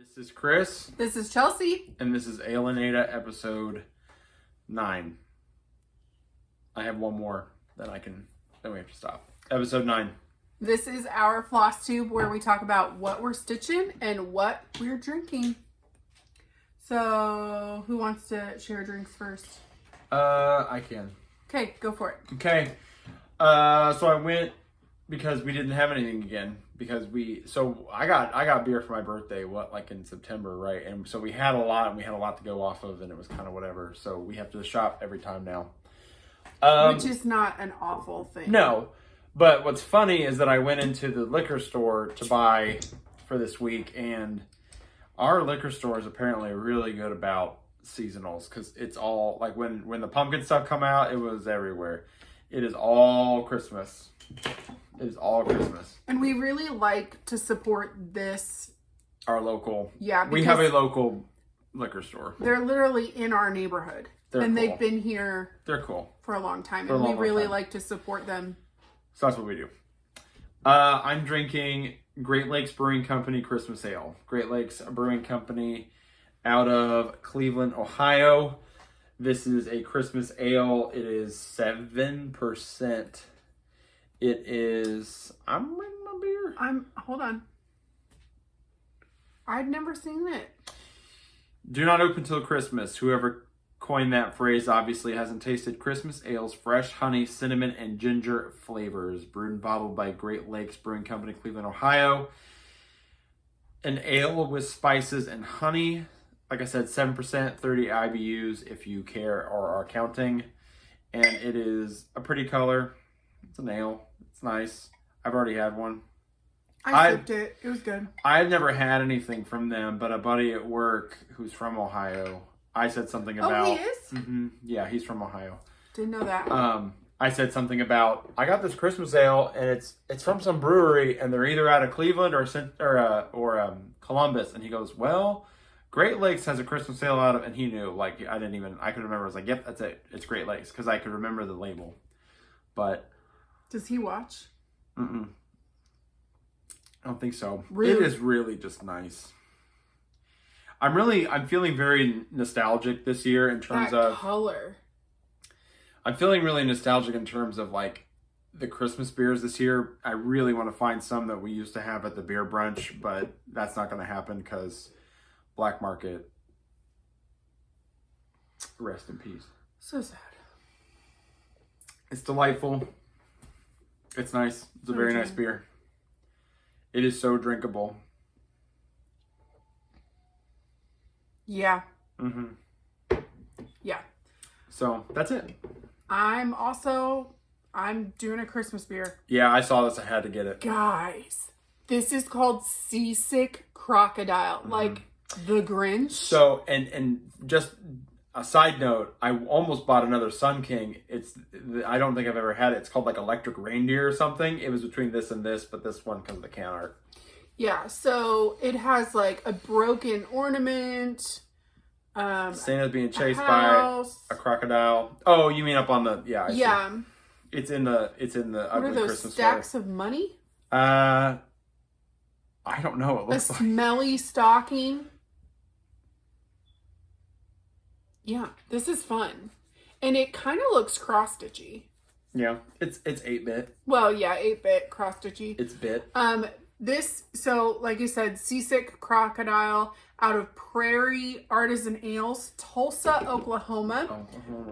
This is Chris. This is Chelsea. And this is aleandaida episode 9. I have one more, then we have to stop. Episode 9. This is our Flosstube where we talk about what we're stitching and what we're drinking. So, who wants to share drinks first? I can. Okay, go for it. Okay. So I went because we didn't have anything again. I got beer for my birthday, in September, right? And so we had a lot, and we had a lot to go off of, and it was kind of whatever. So we have to shop every time now. Which is not an awful thing. No. But what's funny is that I went into the liquor store to buy for this week, and our liquor store is apparently really good about seasonals, because it's all, like, when the pumpkin stuff come out, it was everywhere. It is all Christmas. It is all Christmas. And we really like to support this. Our local. Yeah. We have a local liquor store. They're literally in our neighborhood. They're cool. They've been here. They're cool. For a long time. And we really like to support them. So that's what we do. I'm drinking Great Lakes Brewing Company Christmas Ale. Great Lakes Brewing Company out of Cleveland, Ohio. This is a Christmas ale. It is 7%. It is... I'm reading my beer. Hold on. I'd never seen it. Do not open till Christmas. Whoever coined that phrase obviously hasn't tasted Christmas ale's fresh honey, cinnamon, and ginger flavors. Brewed and bottled by Great Lakes Brewing Company, Cleveland, Ohio. An ale with spices and honey. Like I said, 7%, 30 IBUs if you care or are counting. And it is a pretty color. It's an ale. It's nice. I've already had one. I sipped it. It was good. I've never had anything from them, but a buddy at work who's from Ohio, I said something about... Oh, he is? Mm-hmm, yeah, he's from Ohio. Didn't know that. I said something about, I got this Christmas ale, and it's from some brewery, and they're either out of Cleveland or Columbus. And he goes, well, Great Lakes has a Christmas ale out of... And he knew, I could remember. I was like, yep, that's it. It's Great Lakes, because I could remember the label. But... Does he watch? Mm-mm. I don't think so. Really? It is really just nice. I'm feeling very nostalgic this year in terms of color. I'm feeling really nostalgic in terms of the Christmas beers this year. I really want to find some that we used to have at the beer brunch, but that's not going to happen because Black Market. Rest in peace. So sad. It's delightful. It's nice. It's a very nice beer. It is so drinkable. Yeah. Mm-hmm. Yeah. So, that's it. I'm doing a Christmas beer. Yeah, I saw this. I had to get it. Guys, this is called Seasick Crocodile. Mm-hmm. Like the Grinch. So, and just a side note, I almost bought another Sun King. I don't think I've ever had it. It's called Electric Reindeer or something. It was between this and this, but this one because of the can art. Yeah, so it has a broken ornament. Santa's being chased by a crocodile. Oh, you mean up on the I see. It's in the what are those Christmas stacks sweater. Of money? I don't know. It looks a smelly stocking. Yeah, this is fun. And it kind of looks cross-stitchy. Yeah, it's 8-bit. Well, yeah, 8-bit cross-stitchy. It's bit. So like you said, Seasick Crocodile out of Prairie Artisan Ales, Tulsa, Oklahoma.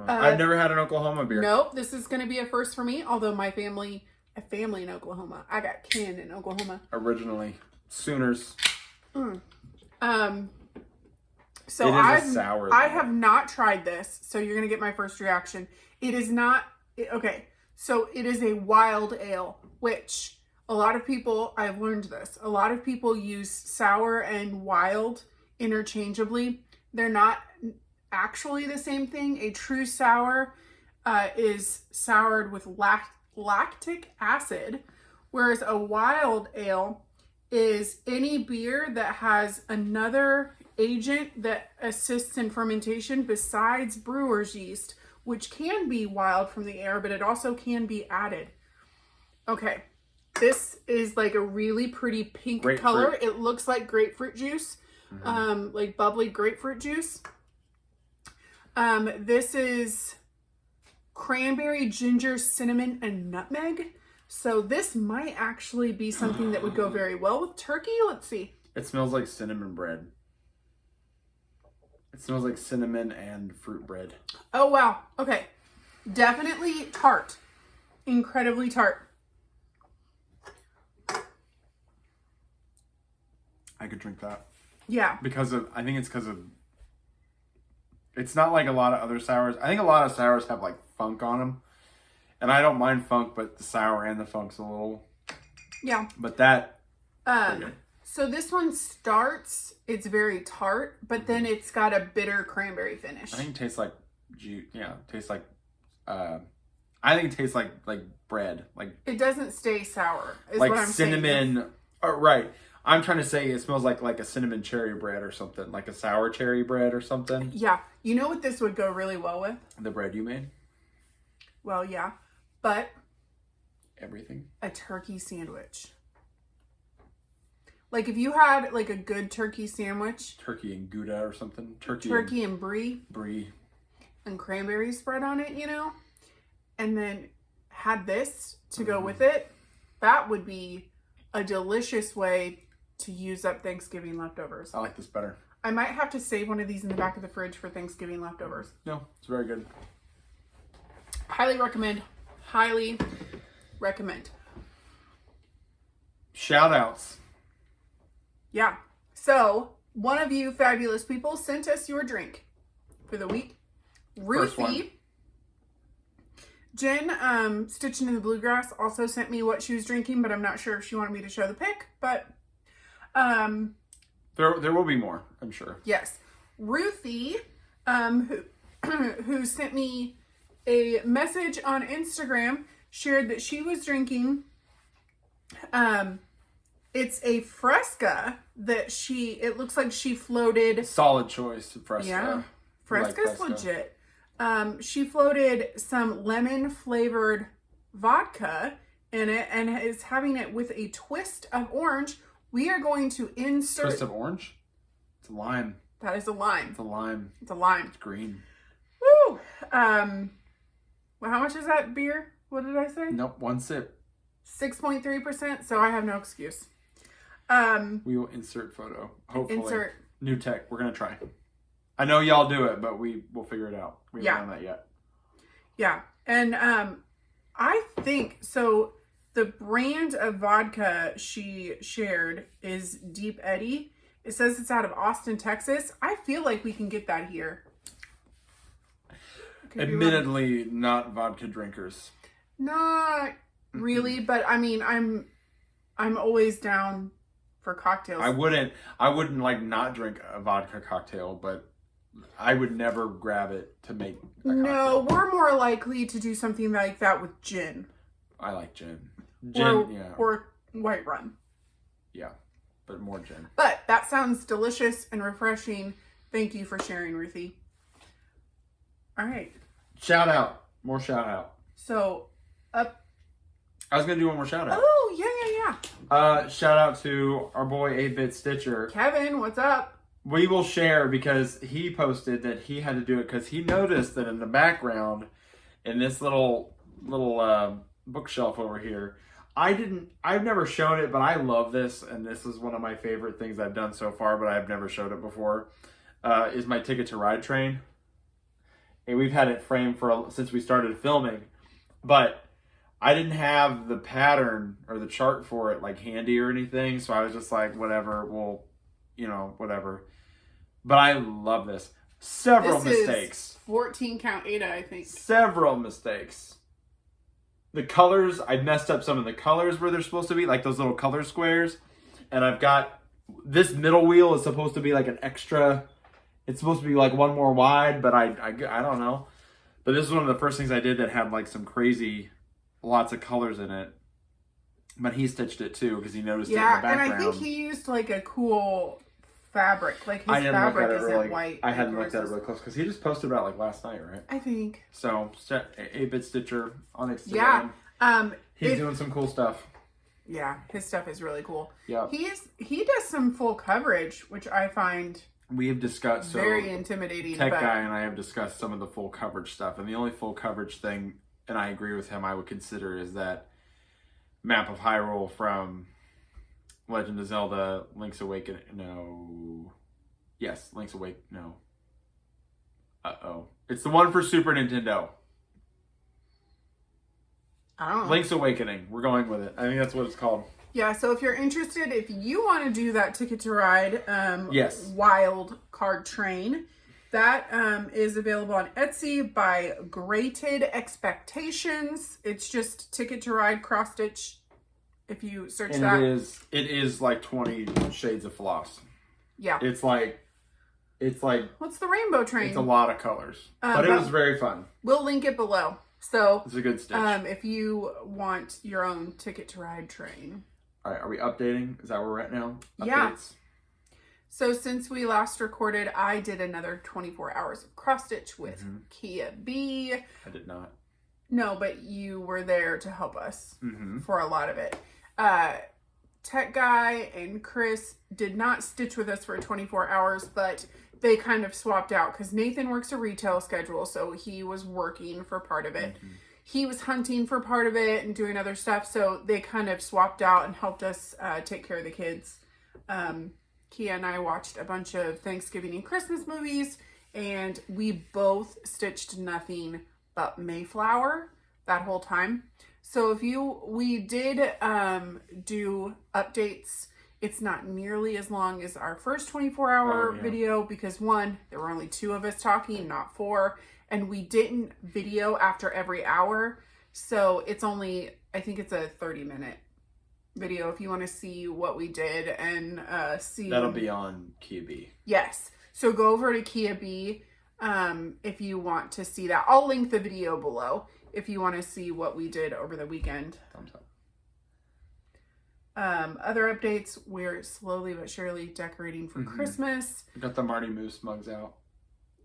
I've never had an Oklahoma beer. Nope, this is going to be a first for me, although a family in Oklahoma. I got kin in Oklahoma. Originally. Sooners. So I have not tried this, so you're going to get my first reaction. It is not, okay, so it is a wild ale, which a lot of people, I've learned this, a lot of people use sour and wild interchangeably. They're not actually the same thing. A true sour is soured with lactic acid, whereas a wild ale is any beer that has another agent that assists in fermentation besides brewer's yeast, which can be wild from the air, but it also can be added. Okay, this is like a really pretty pink color. It looks like grapefruit juice, like bubbly grapefruit juice. This is cranberry, ginger, cinnamon, and nutmeg. So this might actually be something that would go very well with turkey. Let's see. It smells like cinnamon bread. It smells like cinnamon and fruit bread. Oh, wow. Okay. Definitely tart. Incredibly tart. I could drink that. Yeah. I think it's because of, it's not like a lot of other sours. I think a lot of sours have like funk on them. And I don't mind funk, but the sour and the funk's a little. Yeah. But that. So this one starts, it's very tart, but then it's got a bitter cranberry finish. I think it tastes like juice. Yeah, it tastes like. I think it tastes like bread. Like it doesn't stay sour. Is like what I'm cinnamon. saying. Right. I'm trying to say it smells like a cinnamon cherry bread or something, like a sour cherry bread or something. Yeah. You know what this would go really well with? The bread you made? Well, yeah. But everything. A turkey sandwich. Like if you had like a good turkey sandwich. Turkey and Gouda or something. Turkey and brie. Brie. And cranberry spread on it, you know? And then had this to go with it. That would be a delicious way to use up Thanksgiving leftovers. I like this better. I might have to save one of these in the back of the fridge for Thanksgiving leftovers. No, it's very good. Highly recommend. Highly recommend. Shout outs. Yeah. So, one of you fabulous people sent us your drink for the week. Ruthie. Jen, Stitching in the Bluegrass, also sent me what she was drinking, but I'm not sure if she wanted me to show the pic, but there will be more, I'm sure. Yes. Ruthie, who sent me a message on Instagram, shared that she was drinking, it's a Fresca that it looks like she floated. Solid choice, Fresca. Yeah. Fresca's legit. She floated some lemon flavored vodka in it and is having it with a twist of orange. We are going to insert. Twist of orange? It's a lime. That is a lime. It's a lime. It's a lime. It's green. Woo! Well, how much is that beer? What did I say? Nope, one sip. 6.3%, so I have no excuse. We will insert photo. Hopefully. Insert. New tech. We're going to try. I know y'all do it, but we'll figure it out. We haven't done that yet. Yeah. And I think, so the brand of vodka she shared is Deep Eddy. It says it's out of Austin, Texas. I feel like we can get that here. Admittedly, not vodka drinkers. Not really, but I mean, I'm always down for cocktails. I wouldn't like not drink a vodka cocktail, but I would never grab it to make a cocktail. No, we're more likely to do something like that with gin. I like gin. Gin, or white rum. Yeah, but more gin. But that sounds delicious and refreshing. Thank you for sharing, Ruthie. All right. Shout out. More shout out. So, I was going to do one more shout out. Oh, yeah. Shout out to our boy 8-Bit Stitcher. Kevin, what's up? We will share because he posted that he had to do it because he noticed that in the background, in this little bookshelf over here, I've never shown it, but I love this, and this is one of my favorite things I've done so far, but I've never showed it before, is my Ticket to Ride train. And we've had it framed since we started filming, but I didn't have the pattern or the chart for it like handy or anything, so I was just like, whatever, whatever. But I love this. Several mistakes. Is 14 count Ada, I think. Several mistakes. The colors, I messed up some of the colors where they're supposed to be, like those little color squares. And I've got, this middle wheel is supposed to be like an extra, it's supposed to be like one more wide, but I don't know. But this is one of the first things I did that had like some crazy, lots of colors in it. But he stitched it too because he noticed it in the background. And I think he used like a cool fabric. Like his fabric isn't white. I hadn't looked at it really close because he just posted about it like last night, right? I think. So 8-Bit Stitcher on Instagram. Yeah. He's doing some cool stuff. Yeah, his stuff is really cool. Yeah. He does some full coverage, which I find we have discussed very intimidating. Tech Guy and I have discussed some of the full coverage stuff, and the only full coverage thing, and I agree with him, I would consider is that map of Hyrule from Legend of Zelda, Link's Awakening. No. Yes, Link's Awakening. No. It's the one for Super Nintendo. I don't know. Link's Awakening. We're going with it. I think that's what it's called. Yeah, so if you're interested, if you want to do that Ticket to Ride yes. wild card train, that is available on Etsy by Grated Expectations. It's just Ticket to Ride cross stitch. If you search and that, it is like 20 shades of floss. Yeah, it's like what's the rainbow train? It's a lot of colors, but it was very fun. We'll link it below. So it's a good stitch. If you want your own Ticket to Ride train. All right, are we updating? Is that where we're at now? Updates? Yeah. So since we last recorded, I did another 24 hours of cross stitch with Kia B. I did not. No, but you were there to help us for a lot of it. Tech Guy and Chris did not stitch with us for 24 hours, but they kind of swapped out because Nathan works a retail schedule, so he was working for part of it. He was hunting for part of it and doing other stuff, so they kind of swapped out and helped us take care of the kids. Kia and I watched a bunch of Thanksgiving and Christmas movies, and we both stitched nothing but Mayflower that whole time. So we did do updates. It's not nearly as long as our first 24-hour video because one, there were only 2 of us talking, not 4. And we didn't video after every hour. So it's only, I think it's a 30-minute video if you want to see what we did and see. That'll be on Kia B. Yes. So go over to Kia B if you want to see that. I'll link the video below if you want to see what we did over the weekend. Thumbs up. Other updates, we're slowly but surely decorating for Christmas. We got the Marty Moose mugs out.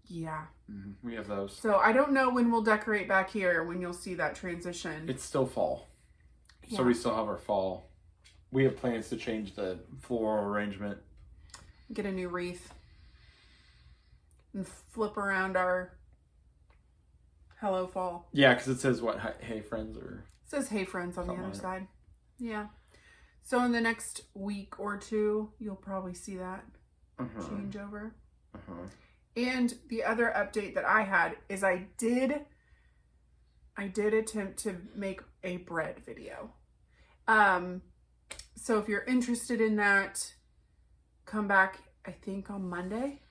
Yeah. We have those. So I don't know when we'll decorate back here, when you'll see that transition. It's still fall. Yeah. So we still have our fall. We have plans to change the floral arrangement. Get a new wreath. And flip around our Hello Fall. Yeah, because it says what? Hey Friends or... It says Hey Friends on the other side. Yeah. So in the next week or 2, you'll probably see that change over. And the other update that I had is I did attempt to make a bread video. So if you're interested in that, come back, I think on Monday.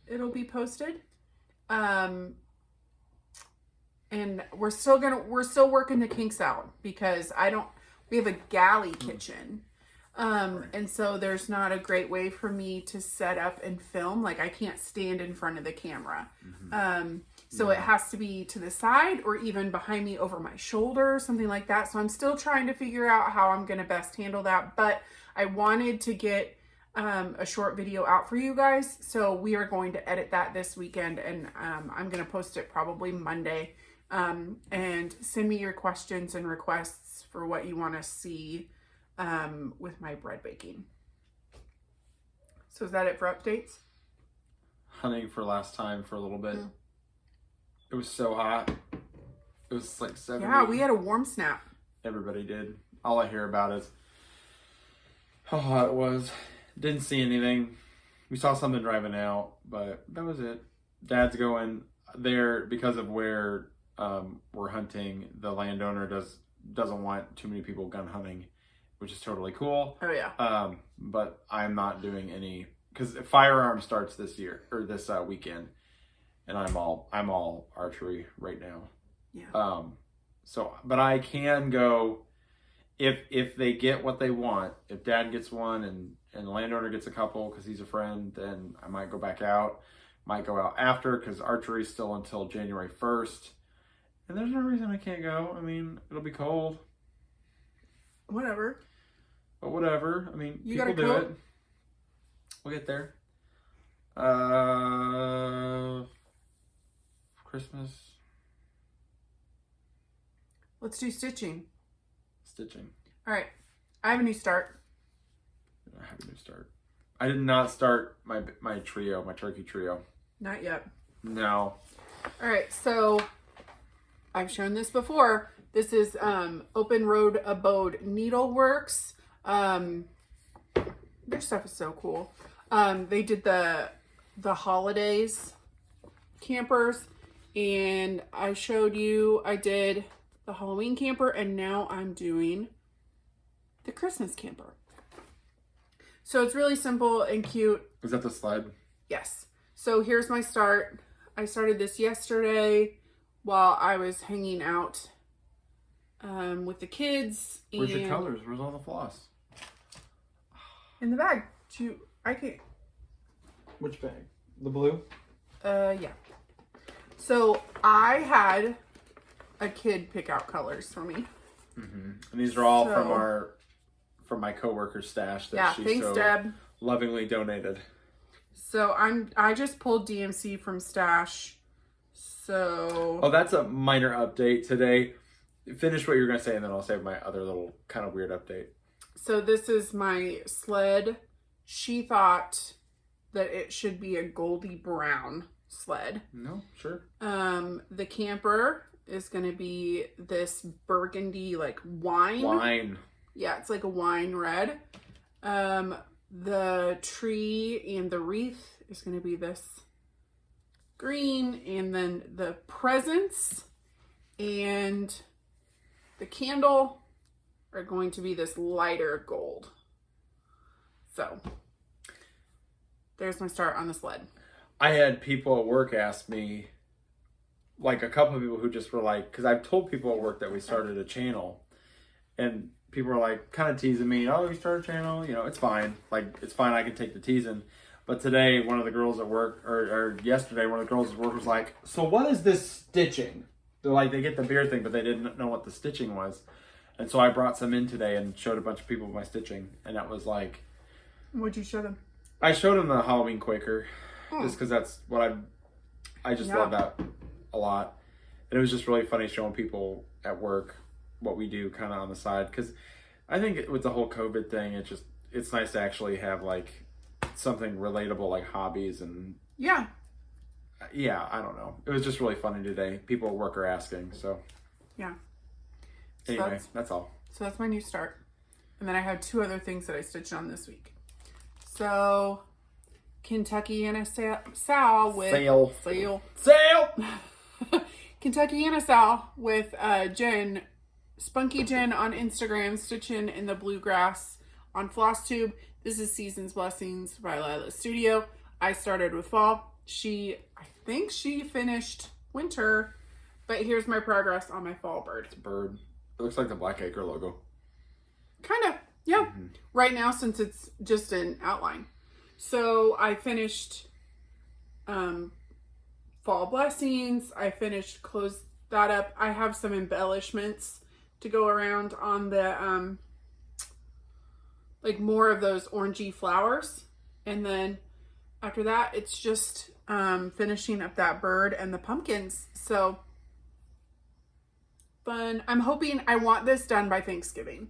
It'll be posted. And we're still working the kinks out because we have a galley kitchen. And so there's not a great way for me to set up and film. Like I can't stand in front of the camera. So it has to be to the side or even behind me over my shoulder, something like that. So I'm still trying to figure out how I'm going to best handle that. But I wanted to get a short video out for you guys. So we are going to edit that this weekend and I'm going to post it probably Monday. And send me your questions and requests for what you want to see with my bread baking. So is that it for updates? Hunting for last time for a little bit. It was so hot. It was like 70. Yeah, we had a warm snap. Everybody did. All I hear about is how hot it was. Didn't see anything. We saw something driving out, but that was it. Dad's going there because of where we're hunting. The landowner doesn't want too many people gun hunting, which is totally cool. Oh yeah. But I'm not doing any because firearm starts this year or this weekend, and I'm all archery right now. Yeah. So, but I can go if they get what they want. If Dad gets one and the landowner gets a couple because he's a friend, then I might go back out. Might go out after because archery is still until January 1st. And there's no reason I can't go. I mean, it'll be cold. Whatever. But whatever. I mean, you people do it. We'll get there. Christmas. Let's do stitching. Stitching. All right. I have a new start. I have a new start. I did not start my trio, my turkey trio. Not yet. No. All right, so I've shown this before. This is Open Road Abode Needleworks. Their stuff is so cool. They did the holidays campers, and I showed you I did the Halloween camper, and now I'm doing the Christmas camper. So it's really simple and cute. Is that the sled? Yes. So here's my start. I started this yesterday while I was hanging out with the kids. Where's your colors? Where's all the floss? In the bag. I can't. Which bag? The blue? Yeah. So I had a kid pick out colors for me. Mm-hmm. And these are all from my coworker's stash that she thanks, Deb. Lovingly donated. So I just pulled DMC from stash. So that's a minor update today. Finish what you're gonna say, and then I'll say my other little kind of weird update. So this is my sled. She thought that it should be a goldy brown sled. No, sure. The camper is going to be this burgundy like wine. Wine. Yeah, it's like a wine red. The tree and the wreath is going to be this green, and then the presents and the candle are going to be this lighter gold. So there's my start on the sled. I had people at work ask me, like a couple of people who just were like, because I've told people at work that we started a channel, and people were like kind of teasing me, oh, you started a channel, you know, it's fine. Like, it's fine, I can take the teasing. But today, one of the girls at work, or yesterday, one of the girls at work was like, so what is this stitching? They're like, they get the beer thing, but they didn't know what the stitching was. And so I brought some in today and showed a bunch of people my stitching. And that was like... What'd you show them? I showed them the Halloween Quaker. Just because that's what I just love that a lot. And it was just really funny showing people at work what we do kind of on the side. Because I think with the whole COVID thing, it's nice to actually have like something relatable like hobbies and... Yeah. Yeah, I don't know. It was just really funny today. People at work are asking, so... Yeah. Anyway, that's all. So that's my new start. And then I had two other things that I stitched on this week. So, Kentuckiana Sal with... Sale! Kentuckiana Sal with Jen, Spunky Jen on Instagram, stitching in the bluegrass on Flosstube. This is Season's Blessings by Lila Studio. I started with fall. I think she finished winter, but here's my progress on my fall bird. It's a bird. It looks like the Black Acre logo. Kind of, yeah. Mm-hmm. Right now, since it's just an outline. So I finished Fall Blessings. I closed that up. I have some embellishments to go around on the, like more of those orangey flowers. And then after that, it's just finishing up that bird and the pumpkins. So fun. I want this done by Thanksgiving,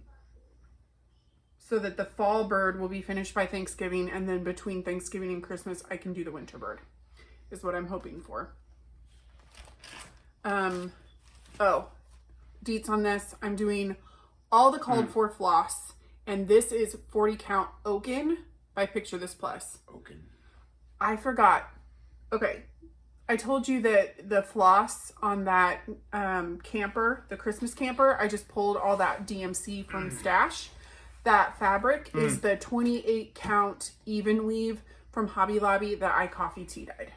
so that the fall bird will be finished by Thanksgiving, and then between Thanksgiving and Christmas, I can do the winter bird, is what I'm hoping for. Deets on this, I'm doing all the called for floss, and this is 40 count Oaken by Picture This Plus. Oaken. I forgot. Okay. I told you that the floss on that camper, the Christmas camper, I just pulled all that DMC from stash. That fabric is the 28 count even weave from Hobby Lobby that I coffee tea dyed.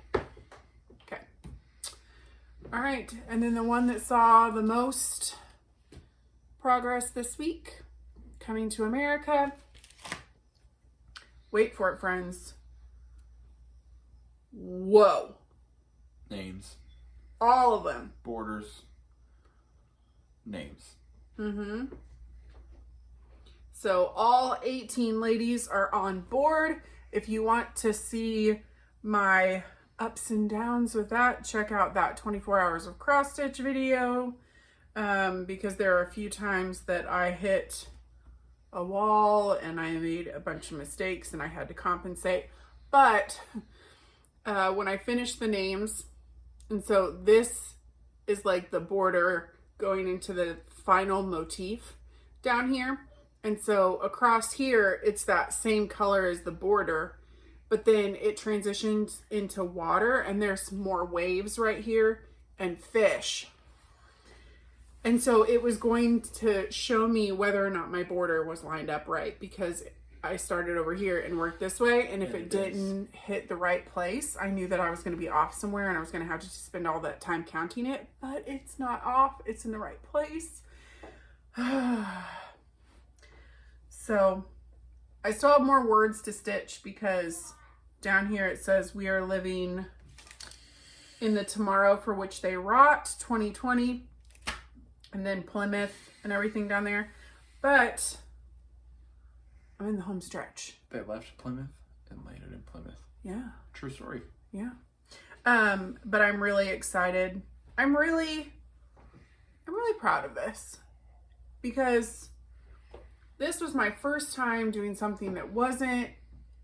Okay. All right. And then the one that saw the most progress this week, Coming to America. Wait for it, friends. Whoa. Names. All of them. Borders. Names. Mm-hmm. So all 18 ladies are on board. If you want to see my ups and downs with that, check out that 24 hours of cross stitch video, because there are a few times that I hit a wall and I made a bunch of mistakes and I had to compensate. But when I finished the names, and so this is like the border going into the final motif down here. And so across here, it's that same color as the border, but then it transitions into water and there's more waves right here and fish. And so it was going to show me whether or not my border was lined up right, because I started over here and worked this way. And if it didn't hit the right place, I knew that I was going to be off somewhere and I was going to have to spend all that time counting it, but it's not off. It's in the right place. So I still have more words to stitch because down here it says we are living in the tomorrow for which they wrought, 2020, and then Plymouth and everything down there. But I'm in the home stretch. They left Plymouth and landed in Plymouth. Yeah. True story. Yeah. But I'm really excited. I'm really proud of this because this was my first time doing something that wasn't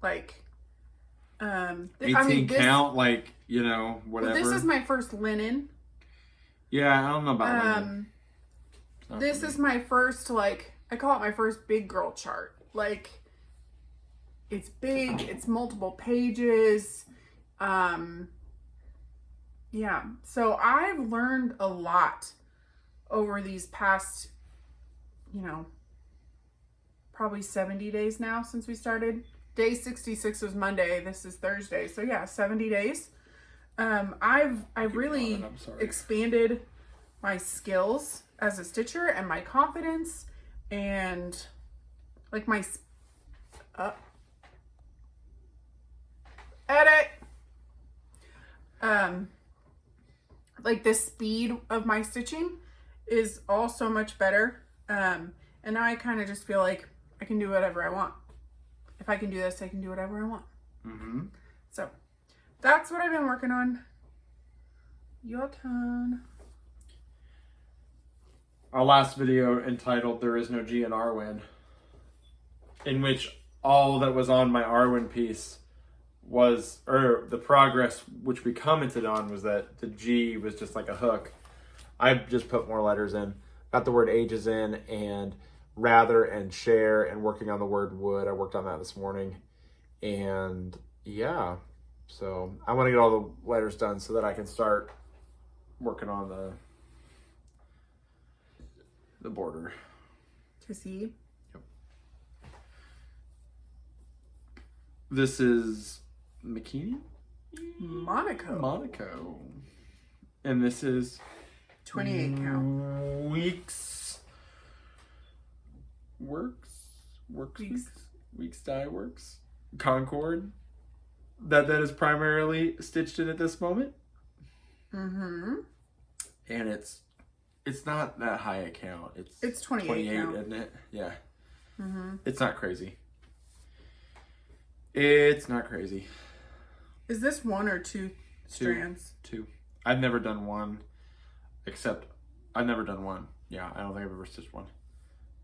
like 18 count, like, you know, whatever. Well, this is my first linen. Yeah, I don't know about linen. This is my first, like, I call it my first big girl chart. Like, it's big, it's multiple pages. Yeah, so I've learned a lot over these past, you know, probably 70 days now since we started. Day 66 was Monday. This is Thursday. So yeah, 70 days. I've really expanded my skills as a stitcher and my confidence and like my edit. Like the speed of my stitching is all so much better. And now I kind of just feel like I can do whatever I want. If I can do this, I can do whatever I want. Mm-hmm. So that's what I've been working on. Your turn. Our last video entitled There Is No G in Arwen, in which all that was on my Arwen piece was, or the progress which we commented on was that the G was just like a hook. I just put more letters in, got the word ages in, and rather and share, and working on the word would. I worked on that this morning, and yeah, so I want to get all the letters done so that I can start working on the border. To see. Yep. This is Makini? Monaco. And this is 28 count. Weeks Dye Works. Concord. That is primarily stitched in at this moment. Mm-hmm. And it's not that high a count. It's 28 count. Isn't it? Yeah. Mm-hmm. It's not crazy. It's not crazy. Is this one or two strands? Two. I've never done one. I've never done one. Yeah, I don't think I've ever stitched one.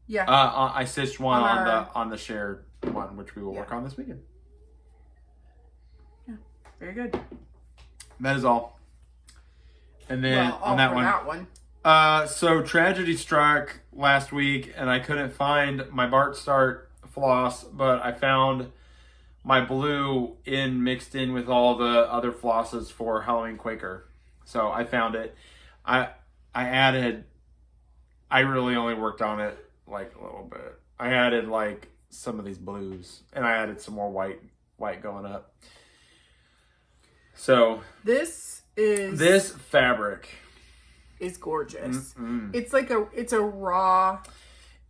Yeah. I stitched one on the shared one, which we will work on this weekend. Yeah. Very good. That is all. And then on that one. So tragedy struck last week, and I couldn't find my Bart Start floss, but I found my blue mixed in with all the other flosses for Halloween Quaker. So I found it. I really only worked on it like a little bit. I added like some of these blues, and I added some more white going up. So this fabric is gorgeous. Mm-mm. It's a raw.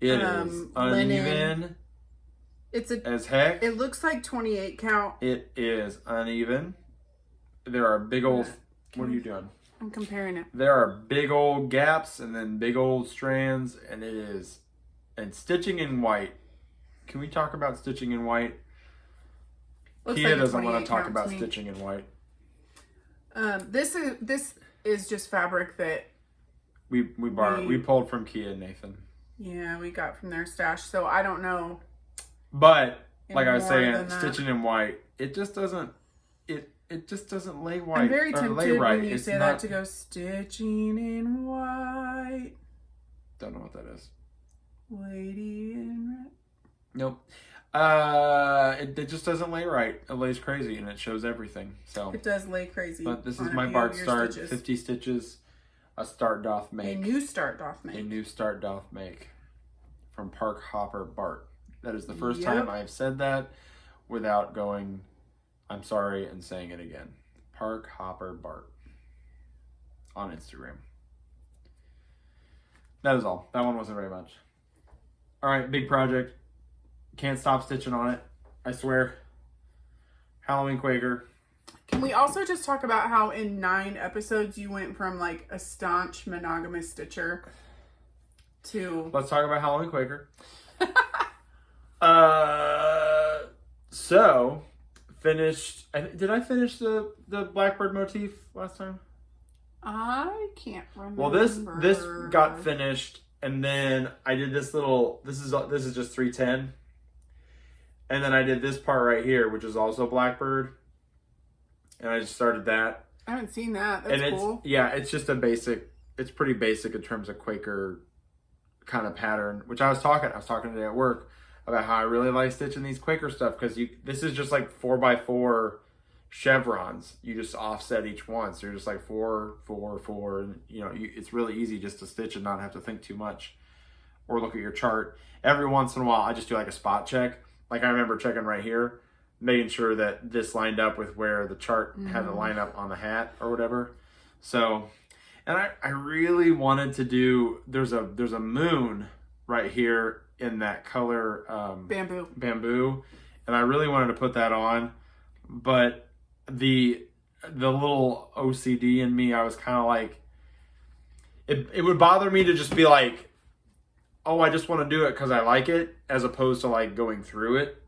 It is uneven. Linen. As heck. It looks like 28 count. It is uneven. There are big old. What are you doing? I'm comparing it. There are big old gaps and then big old strands, and it is. And stitching in white. Can we talk about stitching in white? Kia doesn't want to talk about stitching in white. This is just fabric that we pulled from Kia and Nathan. Yeah, we got from their stash, so I don't know. But like I was saying, stitching in white, it just doesn't. It just doesn't lay white. I'm very tempted right. when you say that to go stitching in white. Don't know what that is. Lady in red. Nope. It just doesn't lay right. It lays crazy and it shows everything. So it does lay crazy. But this is my Bart start. Stitches. 50 stitches. A start doth make. A new start doth make. A new start doth make. From Park Hopper Bart. That is the first time I've said that without going, I'm sorry, and saying it again. Park Hopper Bart. On Instagram. That is all. That one wasn't very much. Alright, big project. Can't stop stitching on it. I swear. Halloween Quaker. Can we also just talk about how in 9 episodes you went from like a staunch monogamous stitcher to... Let's talk about Halloween Quaker. So, finished... Did I finish the blackbird motif last time? I can't remember. Well, this got finished, and then I did this little... This is just 310. And then I did this part right here, which is also blackbird. And I just started that. I haven't seen that. That's cool. Yeah, it's just a basic... It's pretty basic in terms of Quaker kind of pattern, which I was talking today at work about how I really like stitching these Quaker stuff, because this is just like 4x4 chevrons. You just offset each one, so you're just like 4, 4, 4, and it's really easy just to stitch and not have to think too much or look at your chart. Every once in a while, I just do like a spot check. Like I remember checking right here, making sure that this lined up with where the chart had to line up on the hat or whatever. So, and I really wanted to do, there's a moon right here in that color bamboo, and I really wanted to put that on, but the little OCD in me, I was kind of like, it would bother me to just be like, oh, I just want to do it because I like it, as opposed to like going through it,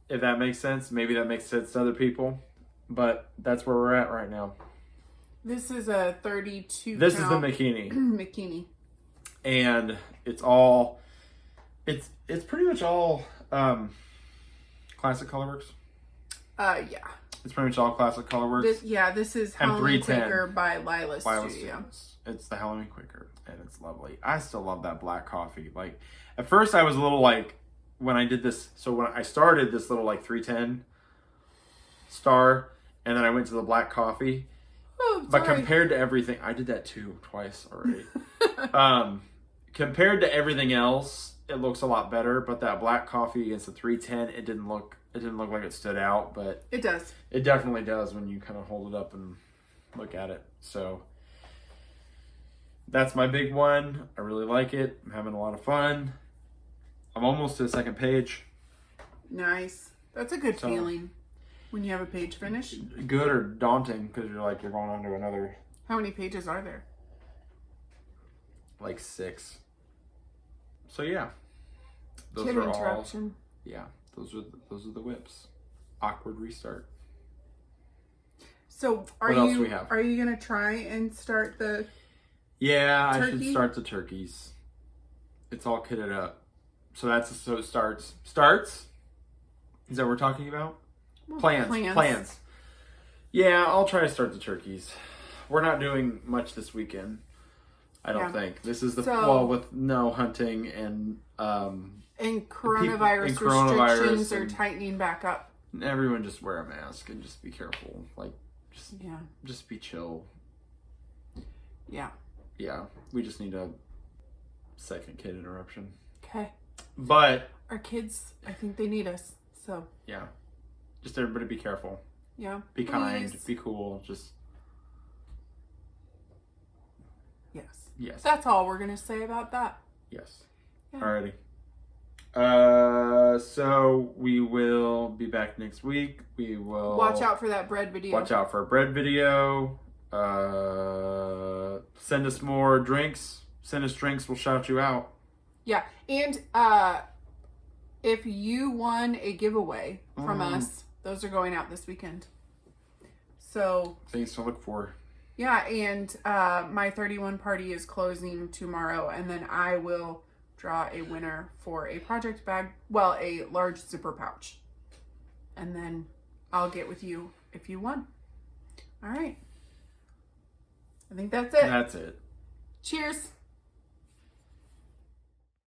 if that makes sense. Maybe that makes sense to other people, but that's where we're at right now. This is a 32 This is the Bikini. Bikini. And it's all, it's pretty much all classic colorworks. Yeah. It's pretty much all classic colorworks. This is Halloween Quaker by Lila Studio. It's the Halloween Quaker, and it's lovely. I still love that black coffee. Like, at first I was a little like, when I did this, so when I started this little like 310 star, and then I went to the black coffee. Oh, but compared to everything, I did that too, twice already. Compared to everything else, it looks a lot better, but that black coffee against the 310, it didn't look like it stood out, but it does. It definitely does when you kind of hold it up and look at it. So that's my big one. I really like it. I'm having a lot of fun. I'm almost to the second page. Nice. That's a good feeling when you have a page finished. Good or daunting, because you're going on to another. How many pages are there? Like 6. So yeah, those are interruption. All. Yeah, those are the whips. Awkward restart. So are you gonna try and start the? Yeah, turkey? I should start the turkeys. It's all kitted up. So it starts. Starts? Is that what we're talking about? Well, plans. Yeah, I'll try to start the turkeys. We're not doing much this weekend, I don't think. This is with no hunting and coronavirus restrictions are tightening back up. Everyone just wear a mask and just be careful. Just be chill. Yeah. Yeah, we just need a second kid interruption. Okay. But our kids, I think they need us. So yeah, just everybody be careful. Yeah. Be kind. Be cool. Just yes. That's all we're gonna say about that. Yes. Yeah. Alrighty. So we will be back next week. We will watch out for that bread video. Watch out for a bread video. Send us more drinks. Send us drinks. We'll shout you out. Yeah, and if you won a giveaway from us, those are going out this weekend. So things to look for. Yeah, and my 31 party is closing tomorrow, and then I will draw a winner for a project bag. Well, a large zipper pouch. And then I'll get with you if you won. All right. I think that's it. That's it. Cheers.